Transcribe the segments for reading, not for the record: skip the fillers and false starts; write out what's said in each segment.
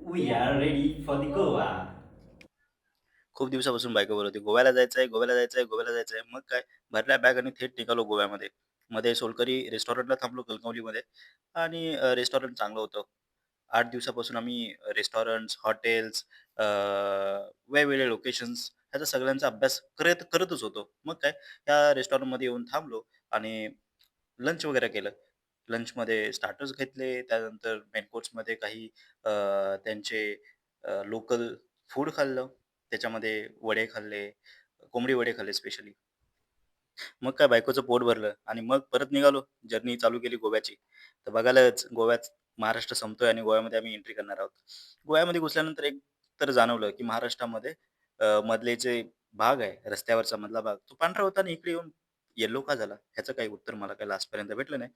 We are ready for the Goa. खूप दिवसापासून बायको बोलत होती, "गोव्याला जायचंय, गोव्याला जायचंय, गोव्याला जायचंय." मग काय भरल्या बॅग आणि थेट निघालो गोव्यामध्ये. मध्ये सोलकरी रेस्टॉरंटला थांबलो कणकवलीमध्ये आणि रेस्टॉरंट चांगलं होतं. 8 दिवसापासून आम्ही रेस्टॉरंट्स, हॉटेल्स, वेगवेगळे लोकेशन्स ह्याचा सगळ्यांचा अभ्यास करतच होतो. मग काय त्या रेस्टॉरंटमध्ये येऊन थांबलो आणि लंच वगैरे केलं. लंचमध्ये स्टार्टर्स घेतले, त्यानंतर मेन कोर्समध्ये काही त्यांचे लोकल फूड खाल्लं. त्याच्यामध्ये वडे खाल्ले, कोंबडी वडे खाल्ले स्पेशली. मग काय बायकोचं पोट भरलं आणि मग परत निघालो. जर्नी चालू केली गोव्याची. तर बघायलाच गोव्यात महाराष्ट्र संपतोय आणि गोव्यामध्ये आम्ही एंट्री करणार आहोत. गोव्यामध्ये घुसल्यानंतर एक तर जाणवलं, की महाराष्ट्रामध्ये मधले जे भाग आहे, रस्त्यावरचा मधला भाग, तो पांढरा होता आणि इकडे येऊन येलो का झाला? ह्याचं काही उत्तर मला काही लास्टपर्यंत भेटलं नाही.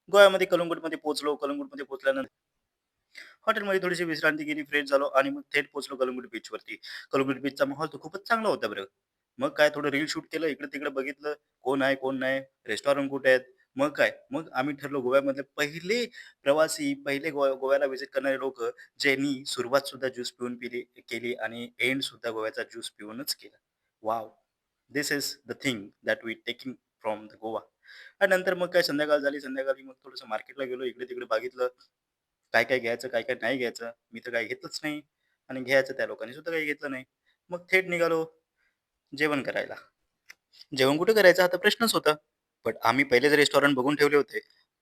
गोव्यामध्ये कलंगूटमध्ये पोहोचलो. कलंगूटमध्ये पोहोचल्यानंतर हॉटेलमध्ये थोडीशी विश्रांती केली, फ्रेश झालो आणि मग थेट पोहोचलो कलंगूट बीचवरती. कलंगूट बीचचा माहोल तर खूपच चांगला होता बरं. मग काय थोडं रील शूट केलं, इकडं-तिकडं बघितलं, कोण आहे, कोण नाही, रेस्टॉरंट कुठे आहेत. मग काय, मग आम्ही ठरलो गोव्यामधले पहिले प्रवासी, पहिले गोव्याला व्हिजिट करणारे लोकं, ज्यांनी सुरुवात सुद्धा ज्यूस पिऊन केली आणि एंड सुद्धा गोव्याचा ज्यूस पिऊनच केला. Wow! This is the thing that we taking from the Goa. आणि नंतर मग काय संध्याकाळ झाली. संध्याकाळी मग थोडंसं मार्केटला गेलो, इकडे-तिकडे बघितलं. काय-काय घ्यायचं, काय-काय नाही घ्यायचं. मी तर काही घेतलंच नाही आणि घ्यायचं त्या लोकांनी सुद्धा काही घेतलं नाही. मग थेट निघालो जेवण करायला. जेवण कुठे करायचं हा तर प्रश्नच होता. बट आम्ही पहिलेच रेस्टॉरंट बघून ठेवले होते.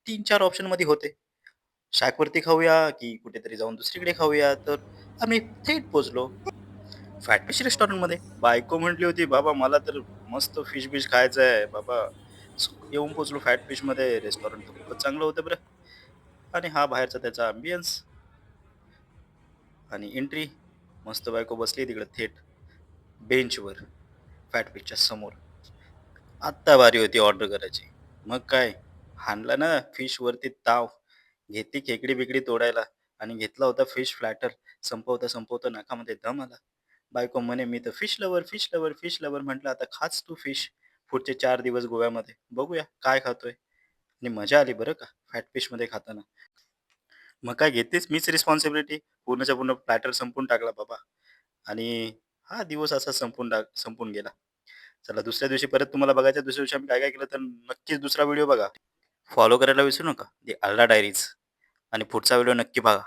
3-4 ऑप्शनमध्ये होते. शॅकवरती खाऊया की कुठेतरी जाऊन दुसरीकडे खाऊया. तर आम्ही थेट पोहोचलो फॅट फिश रेस्टॉरंटमध्ये. बायको म्हटली होती, "बाबा मला तर मस्त फिश-बिश खायचं आहे बाबा." येऊन पोहोचलो फॅट फिशमध्ये. रेस्टॉरंट तर खूपच चांगलं होतं बरं आणि हा बाहेरचा त्याचा अँबियन्स आणि एंट्री. मस्त बायको बसली तिकडे थेट बेंचवर फॅट फिशच्या समोर. आत्ता बारी होती ऑर्डर करायची. मग काय, हाणला ना फिशवरती ताव. घेतली खेकडी-बिकडी तोडायला आणि घेतला होता फिश प्लॅटर. संपवता-संपवता नाकामध्ये दम आला. बायको म्हणे, "मी तर fish lover, fish lover, fish lover." म्हटलं, "आता खाच तू फिश पुढचे 4 दिवस गोव्यामध्ये. बघूया काय खातोय." आणि मजा आली बरं का फॅट फिशमध्ये खाताना. मग काय घेतलीच मीच रिस्पॉन्सिबिलिटी. पूर्णच्या पूर्ण प्लॅटर संपवून टाकला बाबा आणि हा दिवस असा संपून गेला. चला दुसऱ्या दिवशी परत तुम्हाला बघायचं आहे, दुसऱ्या दिवशी आम्ही काय-काय केलं तर नक्कीच दुसरा व्हिडिओ बघा. फॉलो करायला विसरू नका. दी आल्हा डायरीज आणि पुढचा व्हिडिओ नक्की बघा.